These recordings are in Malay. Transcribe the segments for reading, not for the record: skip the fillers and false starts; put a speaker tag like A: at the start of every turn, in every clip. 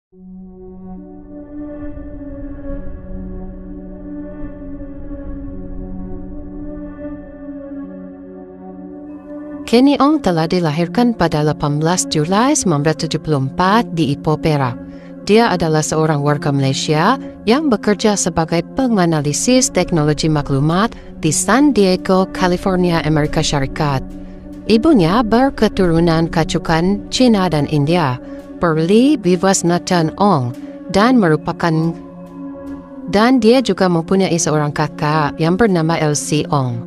A: Kenny Ong telah dilahirkan pada 18 Julai 1974 di Ipoh, Perak. Dia adalah seorang warga Malaysia yang bekerja sebagai penganalisis teknologi maklumat di San Diego, California, Amerika Syarikat. Ibunya berketurunan kacukan Cina dan India, Perli Vivasnathan Ong, dan dia juga mempunyai seorang kakak yang bernama Elsie Ong.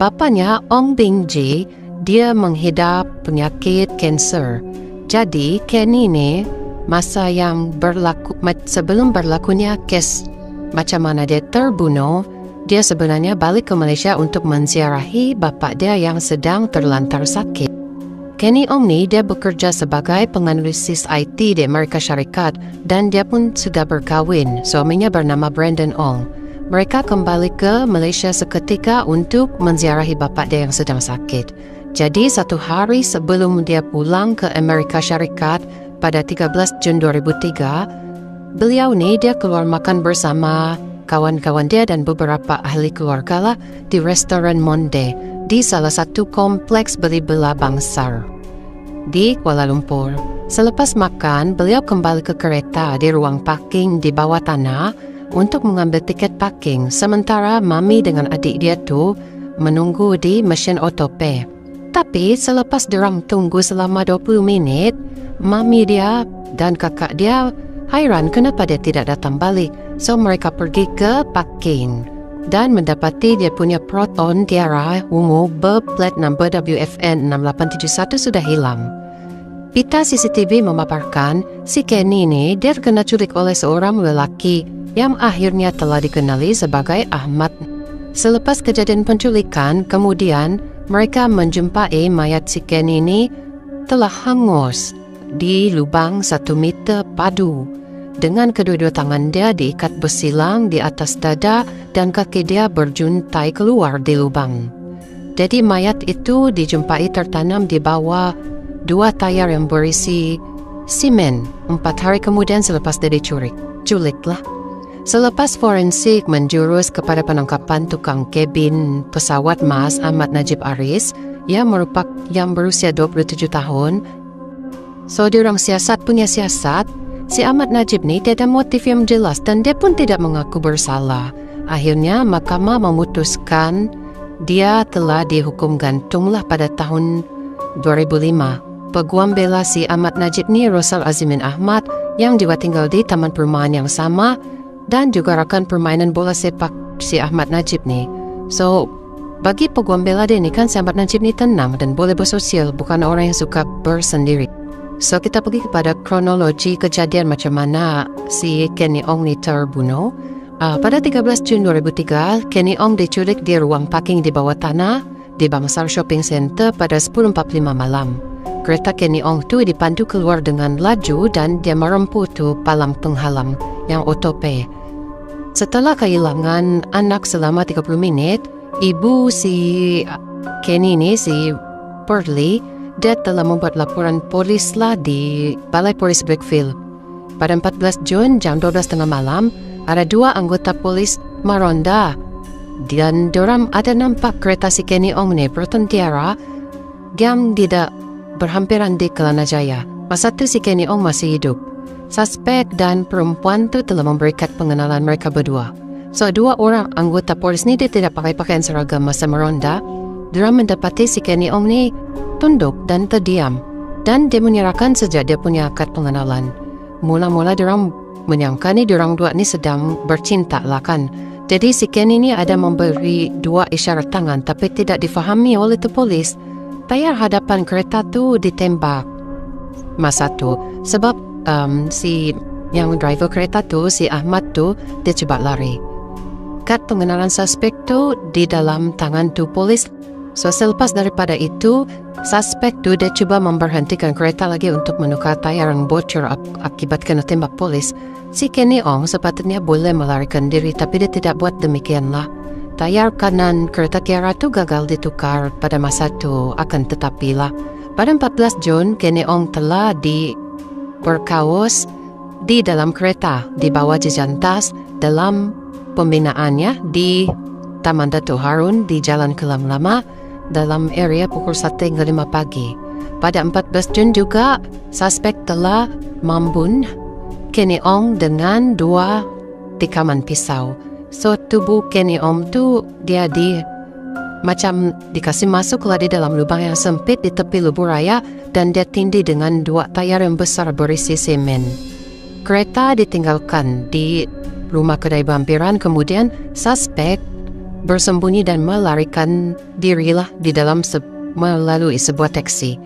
A: Bapanya Ong Bing Ji, dia menghidap penyakit kanser. Jadi Kenny ini sebelum berlakunya kes macam mana dia terbunuh, dia sebenarnya balik ke Malaysia untuk menziarahi bapa dia yang sedang terlantar sakit. Kenny Ong ni dia bekerja sebagai penganalisis IT di Amerika Syarikat dan dia pun sudah berkahwin. Suaminya bernama Brandon Ong. Mereka kembali ke Malaysia seketika untuk menziarahi bapa dia yang sedang sakit. Jadi 1 hari sebelum dia pulang ke Amerika Syarikat pada 13 Jun 2003, beliau ni dia keluar makan bersama kawan-kawan dia dan beberapa ahli keluarga lah di restoran Monde di salah satu kompleks beli-bela bangsar di Kuala Lumpur. Selepas makan, beliau kembali ke kereta di ruang parking di bawah tanah untuk mengambil tiket parking, sementara mami dengan adik dia tu menunggu di mesin autopay. Tapi selepas diorang tunggu selama 20 minit, mami dia dan kakak dia hairan kenapa dia tidak datang balik. So mereka pergi ke parking dan mendapati dia punya Proton Tiara ungu berplat number WFN 6871 sudah hilang. Pita CCTV memaparkan si Kenny ini dia kena culik oleh seorang lelaki yang akhirnya telah dikenali sebagai Ahmad. Selepas kejadian penculikan, kemudian mereka menjumpai mayat si Kenny ini telah hangus di lubang 1 meter padu dengan kedua-dua tangan dia diikat bersilang di atas dada dan kaki dia berjuntai keluar di lubang. Jadi mayat itu dijumpai tertanam di bawah 2 tayar yang berisi simen 4 hari kemudian selepas dia culiklah. Selepas forensik menjurus kepada penangkapan tukang kabin pesawat Mas Ahmad Najib Aris yang berusia 27 tahun. So diorang punya siasat, si Ahmad Najib ni tiada motif yang jelas dan dia pun tidak mengaku bersalah. Akhirnya mahkamah memutuskan dia telah dihukum gantunglah pada tahun 2005. Peguam bela si Ahmad Najib ni Rosal Azimin Ahmad yang juga tinggal di taman perumahan yang sama dan juga rakan permainan bola sepak si Ahmad Najib ni. So, bagi peguam bela dia ni kan si Ahmad Najib ni tenang dan boleh bersosial, bukan orang yang suka bersendiri. So, kita pergi kepada kronologi kejadian macam mana si Kenny Ong ni terbunuh. Pada 13 Jun 2003, Kenny Ong diculik di ruang parking di bawah tanah di Bangsar Shopping Center pada 10.45 malam. Kereta Kenny Ong tu dipandu keluar dengan laju dan dia merempuh tu palang penghalang yang autopay. Setelah kehilangan anak selama 30 minit, ibu si Kenny ni, si Perli, dia telah membuat laporan polis lah di Balai Polis Brickfield. Pada 14 Jun jam 12.30 malam, ada 2 anggota polis meronda dan diorang ada nampak kereta si Kenny Ong ni Proton Tiara yang tidak berhampiran di Kelana Jaya. Masa tu si Kenny Ong masih hidup. Suspek dan perempuan tu telah memberikan pengenalan mereka berdua. So, 2 orang anggota polis ni dia tidak pakai pakaian seragam masa meronda. Diorang mendapati si Kenny Ong ni tunduk dan terdiam dan dia menyerahkan sejak dia punya kad pengenalan. Mula-mula diorang menyangka ni diorang 2 ni sedang bercinta lah kan. Jadi si Kenny ni ada memberi 2 isyarat tangan tapi tidak difahami oleh tu polis. Tayar hadapan kereta tu ditembak masa tu sebab si yang driver kereta tu, si Ahmad tu, dia cepat lari. Kad pengenalan suspek tu di dalam tangan tu polis. So selepas daripada itu, suspek tu dia cuba memberhentikan kereta lagi untuk menukar tayar yang bocor akibat kena tembak polis. Si Kenny Ong sepatutnya boleh melarikan diri tapi dia tidak buat demikianlah. Tayar kanan kereta Tiara tu gagal ditukar pada masa tu akan tetapilah. Pada 14 Jun, Kenny Ong telah berkaos di dalam kereta di bawah jejantas dalam pembinaannya di Taman Datuk Harun di Jalan Kelam Lama dalam area pukul 1 hingga 5 pagi. Pada 14 Jun juga, suspek telah membunuh Kenny Ong dengan 2 tikaman pisau. So, tubuh Kenny Ong tu dia macam dikasih masuk lah di dalam lubang yang sempit di tepi lubur raya dan dia tindih dengan 2 tayar yang besar berisi semen. Kereta ditinggalkan di rumah kedai vampiran, kemudian suspek bersembunyi dan melarikan dirilah di dalam melalui sebuah taksi.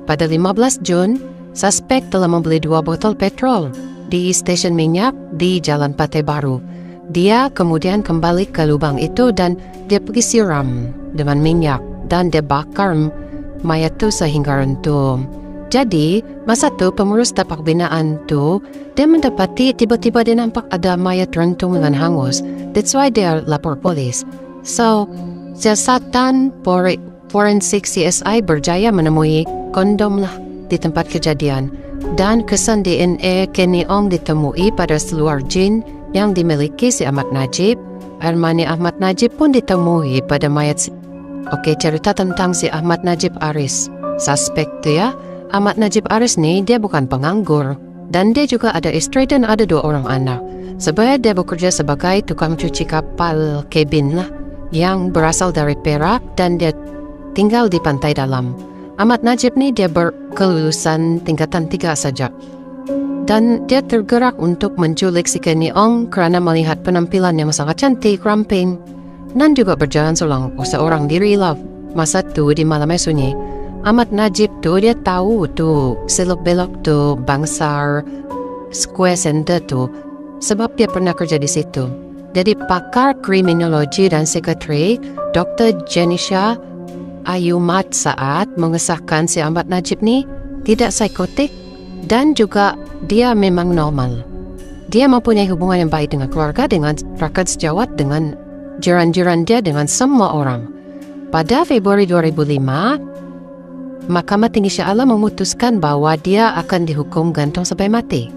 A: Pada 15 Jun, suspek telah membeli 2 botol petrol di stesen minyak di Jalan Pate Baru. Dia kemudian kembali ke lubang itu dan dia pergi siram dengan minyak dan dia bakar mayat itu sehingga rentung. Jadi, masa tu pengurus tapak binaan tu, dia mendapati tiba-tiba dia nampak ada mayat rentung dengan hangus. That's why dia lapor polis. So, siasatan forensik CSI berjaya menemui kondom lah di tempat kejadian. Dan kesan DNA Kenny Ong ditemui pada seluar jin yang dimiliki si Ahmad Najib. Armani Ahmad Najib pun ditemui pada mayat. Okey, cerita tentang si Ahmad Najib Aris. Suspek tu ya. Ahmad Najib Aris ni dia bukan penganggur. Dan dia juga ada isteri dan ada 2 orang anak. Sebab dia bekerja sebagai tukang cuci kapal kabin lah yang berasal dari Perak dan dia tinggal di pantai dalam. Ahmad Najib ni dia berkelulusan tingkatan 3 saja. Dan dia tergerak untuk menculik si Kenny Ong kerana melihat penampilan yang sangat cantik, ramping. Dan juga berjalan seorang diri lah. Masa tu di malam yang sunyi. Ahmad Najib tu dia tahu tu selok-belok tu Bangsar Square Center tu sebab dia pernah kerja di situ. Jadi pakar kriminologi dan psikiatri Dr. Jenisha Ayumat Saad mengesahkan si Ahmad Najib ni tidak psikotik dan juga dia memang normal. Dia mempunyai hubungan yang baik dengan keluarga, dengan rakan sejawat, dengan jiran-jiran dia, dengan semua orang. Pada Februari 2005, Mahkamah Tinggi Shah Alam memutuskan bahawa dia akan dihukum gantung sampai mati.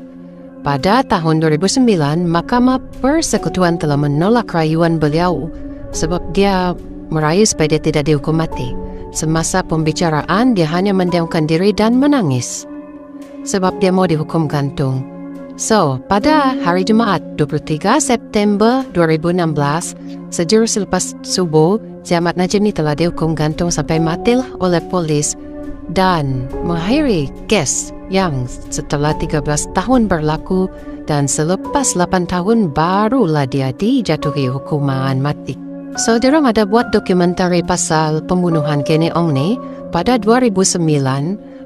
A: Pada tahun 2009, Mahkamah Persekutuan telah menolak rayuan beliau sebab dia merayu supaya dia tidak dihukum mati. Semasa pembicaraan, dia hanya mendiamkan diri dan menangis sebab dia mau dihukum gantung. So, pada hari Jumaat 23 September 2016, sejurus selepas subuh, si Ahmad Najib ni telah dihukum gantung sampai mati oleh polis dan mengakhiri kes yang setelah 13 tahun berlaku dan selepas 8 tahun barulah dia dijatuhi hukuman mati. So, diorang ada buat dokumentari pasal pembunuhan Kenny Ong ni. Pada 2009,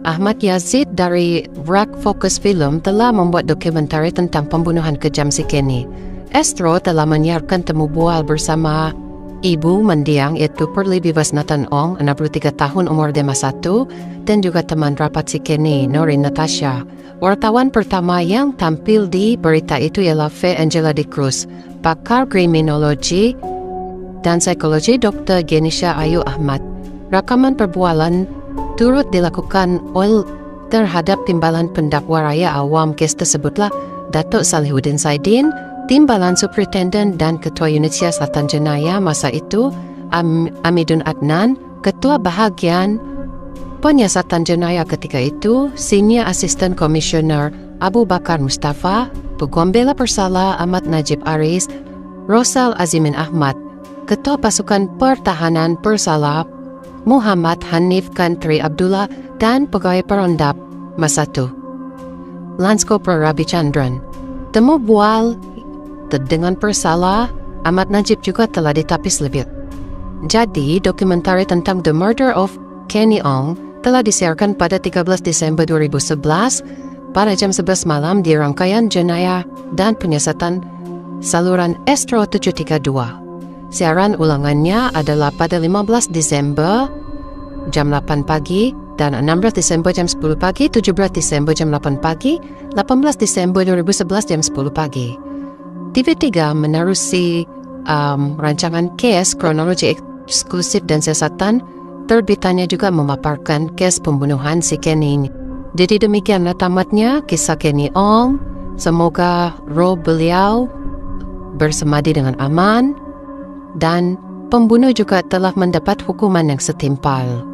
A: Ahmad Yazid dari Rak Focus Film telah membuat dokumentari tentang pembunuhan kejam si Kenny. Astro telah menyiarkan temu bual bersama ibu mendiang iaitu Perli Bivas Nathan Ong, 63 tahun umur dia masa tu, dan juga teman rapat si Kenny, Norin Natasha. Wartawan pertama yang tampil di berita itu ialah Faye Angela de Cruz, pakar kriminologi dan psikologi Dr. Genisha Ayu Ahmad. Rakaman perbualan turut dilakukan oleh terhadap timbalan pendakwa raya awam kes tersebutlah Datuk Salihuddin Saidin, timbalan superintenden dan ketua unit siasatan jenayah masa itu Amidun Adnan, ketua bahagian penyiasatan jenayah ketika itu senior assistant commissioner Abu Bakar Mustafa, peguam bela bersalah Ahmad Najib Aris, Rosal Azimin Ahmad, ketua pasukan pertahanan bersalah Muhammad Hanif Kantri Abdullah dan pegawai perondap masa itu Lance Corporal Rabi Chandran. Temu bual dengan bersalah Ahmad Najib juga telah ditapis lebih. Jadi, dokumentari tentang The Murder of Kenny Ong telah disiarkan pada 13 Desember 2011 pada jam 11 malam di rangkaian jenayah dan penyiasatan saluran Astro 732. Siaran ulangannya adalah pada 15 Desember jam 8 pagi dan 16 Desember jam 10 pagi, 17 Desember jam 8 pagi, 18 Desember 2011 jam 10 pagi. TV3 menerusi rancangan kes kronologi eksklusif dan siasatan terbitannya juga memaparkan kes pembunuhan si Kenny. Jadi demikianlah tamatnya kisah Kenny Ong, Semoga roh beliau bersemadi dengan aman dan pembunuh juga telah mendapat hukuman yang setimpal.